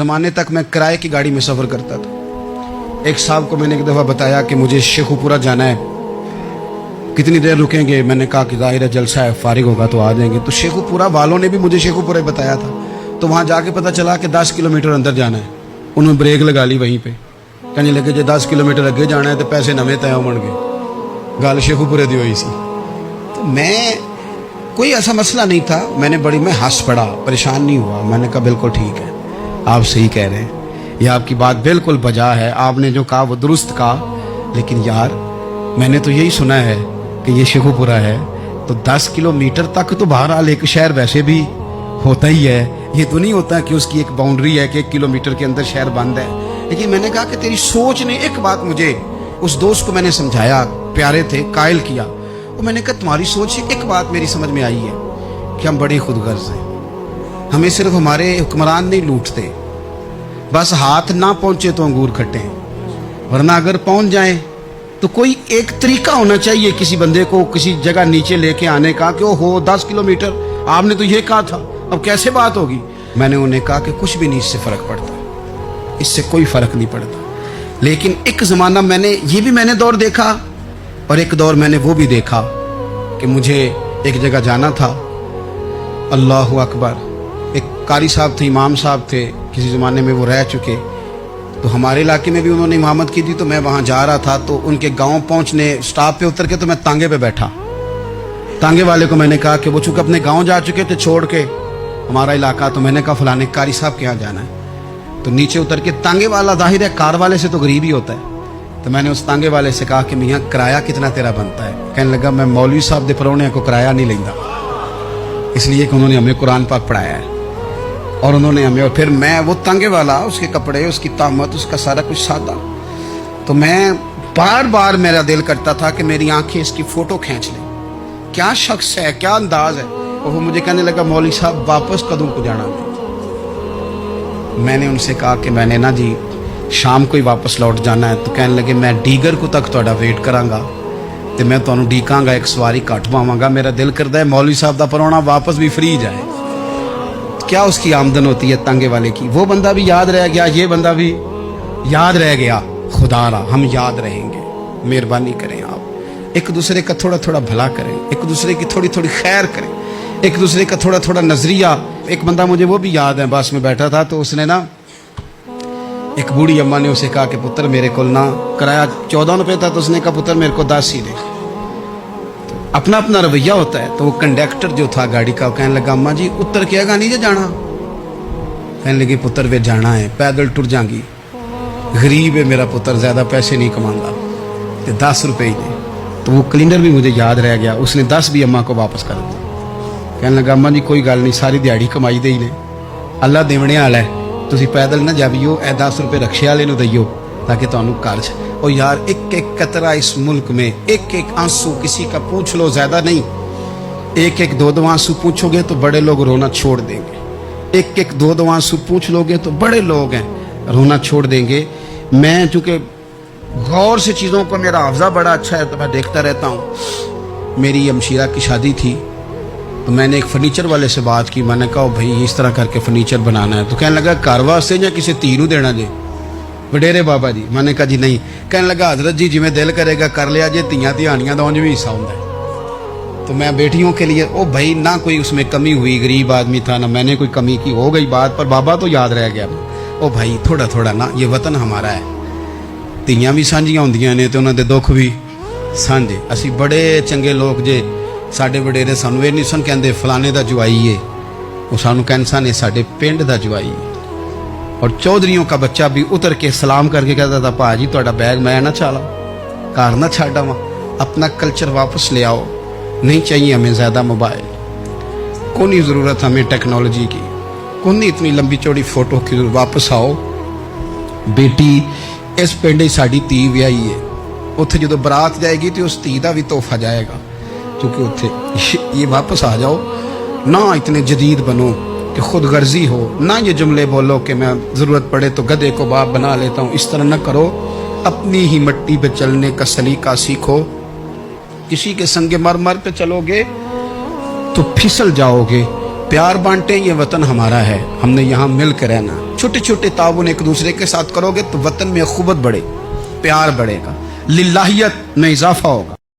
ज़माने तक मैं किराए की गाड़ी में सफ़र करता था। एक साहब को मैंने एक दफ़ा बताया कि मुझे शेखुपुरा जाना है, कितनी देर रुकेंगे? मैंने कहा कि ज़ाहिर है जलसा है, फारिग होगा तो आ जाएंगे। तो शेखुपुरा वालों ने भी मुझे शेखुपुरा बताया था, तो वहाँ जाके पता चला कि 10 किलोमीटर अंदर जाना है। उन्होंने ब्रेक लगा ली वहीं पे, कहने लगे जो 10 किलोमीटर अगे जाना है तो पैसे नवे तय होंगे। गल शेखुपुरे दी हुई सी। तो मैं कोई ऐसा मसला नहीं था, मैं हंस पड़ा, परेशान नहीं हुआ। मैंने कहा बिल्कुल ठीक है, आप सही कह रहे हैं, ये आपकी बात बिल्कुल बजा है, आपने जो कहा वो दुरुस्त कहा। लेकिन यार मैंने तो यही सुना है कि ये शेखुपुरा है, तो 10 किलोमीटर तक तो बहरहाल एक शहर वैसे भी होता ही है। ये तो नहीं होता कि उसकी एक बाउंड्री है कि 1 किलोमीटर के अंदर शहर बंद है। लेकिन मैंने कहा कि तेरी सोच ने एक बात, मुझे उस दोस्त को मैंने समझाया, प्यारे थे, कायल किया। और मैंने कहा तुम्हारी सोच से एक बात मेरी समझ में आई है कि हम बड़े खुदगर्ज हैं। हमें सिर्फ हमारे हुक्मरान नहीं लूटते, बस हाथ ना पहुंचे तो अंगूर खट्टे, वरना अगर पहुंच जाए तो कोई एक तरीका होना चाहिए किसी बंदे को किसी जगह नीचे लेके आने का कि ओ हो 10 किलोमीटर आपने तो ये कहा था, अब कैसे बात होगी? मैंने उन्हें कहा कि कुछ भी नहीं इससे फर्क पड़ता, इससे कोई फर्क नहीं पड़ता। लेकिन एक ज़माना मैंने दौर देखा, और एक दौर मैंने वो भी देखा कि मुझे एक जगह जाना था। अल्लाहु अकबर। एक कारी साहब थे, इमाम साहब थे, किसी ज़माने में वो रह चुके, तो हमारे इलाके में भी उन्होंने इमामत की थी। तो मैं वहाँ जा रहा था, तो उनके गांव पहुँचने स्टॉप पे उतर के तो मैं तांगे पे बैठा। तांगे वाले को मैंने कहा कि वो चूँकि अपने गाँव जा चुके थे छोड़ के हमारा इलाका, तो मैंने कहा फलाने कारी साहब के यहाँ जाना है। तो नीचे उतर के तांगे वाला, जाहिर है कार वाले से तो गरीब ही होता है, तो मैंने उस तांगे वाले से कहा कि मियाँ किराया कितना तेरा बनता है? कहने लगा मैं मौलवी साहब दे परौने को किराया नहीं लेंदा, इसलिए कि उन्होंने हमें कुरान पाक पढ़ाया है और उन्होंने हमें। और फिर मैं वो तांगे वाला, उसके कपड़े, उसकी तामत, उसका सारा कुछ सादा, तो मैं बार बार मेरा दिल करता था कि मेरी आंखें इसकी फ़ोटो खींच लें, क्या शख्स है, क्या अंदाज है। और वो मुझे कहने लगा मौलवी साहब वापस कदों को जाना? मैंने उनसे कहा कि मैंने ना जी शाम को ही वापस लौट जाना है। तो कहने लगे मैं डीगर को तक तुहाडा वेट करांगा तो मैं तुहानू ਡੀਕਾਂਗਾ, एक सवारी घट पावांगा। मेरा दिल करता है मौलवी साहब का परौना वापस भी फ्री जाए। क्या उसकी आमदन होती है तांगे वाले की? वो बंदा भी याद रह गया, ये बंदा भी याद रह गया। खुदा रा हम याद रहेंगे, मेहरबानी करें आप, एक दूसरे का थोड़ा थोड़ा भला करें, एक दूसरे की थोड़ी थोड़ी खैर करें, एक दूसरे का थोड़ा थोड़ा नजरिया। एक बंदा मुझे वो भी याद है, बस में बैठा था, तो उसने ना, एक बूढ़ी अम्मा ने उसे कहा कि पुत्र मेरे को ना किराया 14 रुपये था, तो उसने कहा पुत्र मेरे को 10 ही दे। तो अपना अपना रवैया होता है। तो वो कंडक्टर जो था गाड़ी का, कहने लगा अम्मा जी उतर के आगा नहीं जे जाना? कहने लगी पुत्र वे जाना है, पैदल टुर जाएंगी, गरीब है मेरा पुत्र, ज़्यादा पैसे नहीं कमाऊंगा, तो 10 रुपये ही दे। तो वो क्लीनर भी मुझे याद रह गया, उसने 10 भी अम्मा को वापस कर दिया। कहने लगा अम्मा जी कोई गल नहीं, सारी दिहाड़ी कमाई दे ही ने, अल्लाह देवने वाला है, तुसी पैदल ना जावियो, ए 10 रुपये रक्शे वाले नूं दईयो ताकि तुहानू कर्ज। और यार एक एक कतरा इस मुल्क में, एक एक आंसू किसी का पूछ लो, ज़्यादा नहीं, एक एक दो आंसू पूछोगे तो बड़े लोग रोना छोड़ देंगे, एक एक दो आंसू पूछ लोगे तो बड़े लोग हैं रोना छोड़ देंगे। मैं चूँकि गौर से चीज़ों को, मेरा हाफ़ज़ा बड़ा अच्छा है तो मैं देखता रहता हूँ। मेरी अमशीरा की शादी थी, तो मैंने एक फर्नीचर वाले से बात की, मैंने कहा भाई इस तरह करके फर्नीचर बनाना है। तो कहने लगा घर वास्ते या किसी धी नूं देना जे? वडेरे बाबा जी। मैंने कहा जी नहीं। कहने लगा हजरत जी जिमें दिल करेगा कर लिया जे, धियाँ धियानियाँ का उंज भी हिस्सा होता है। तो मैं बेटियों के लिए, ओ भाई ना कोई उसमें कमी हुई, गरीब आदमी था ना मैंने कोई कमी की, हो गई बात, पर बाबा तो याद रह गया। ओ भाई थोड़ा थोड़ा ना, ये वतन हमारा है, धियाँ भी सांझियाँ होंदियां ने तो उन्होंने दुख भी सांझे। असी बड़े चंगे लोग जे, साडे वडेरे सानू ये नहीं सन कहते फलाने का जवाई है, वो सानू कहते सन ये साडे पिंड का जवाई है। और चौधरियों का बच्चा भी उतर के सलाम करके कहता था भाजी तुहाडा बैग मैं ना चाला, घर ना छाड़ आवा, अपना कल्चर वापस ले आओ, नहीं चाहिए हमें ज़्यादा मोबाइल, को नहीं ज़रूरत हमें टेक्नोलॉजी की, को नहीं इतनी लंबी चौड़ी फोटो की, वापस आओ। बेटी इस पिंड साड़ी धी व्याही है, उत्थे जो बरात जाएगी तो उस धी का भी तोहफा जाएगा, क्योंकि उत्थे ये वापस आ जाओ ना, इतने जदीद बनो कि खुद गर्जी हो ना, ये जुमले बोलो कि मैं ज़रूरत पड़े तो गधे को बाप बना लेता हूँ, इस तरह न करो। अपनी ही मिट्टी पे चलने का सलीका सीखो, किसी के संगे मर मर पे चलोगे तो फिसल जाओगे, प्यार बांटे, ये वतन हमारा है, हमने यहाँ मिल कर रहना। छोटे छोटे ताउन एक दूसरे के साथ करोगे तो वतन में अखुवत बढ़े, प्यार बढ़ेगा, लिल्लाहियत में इजाफा होगा।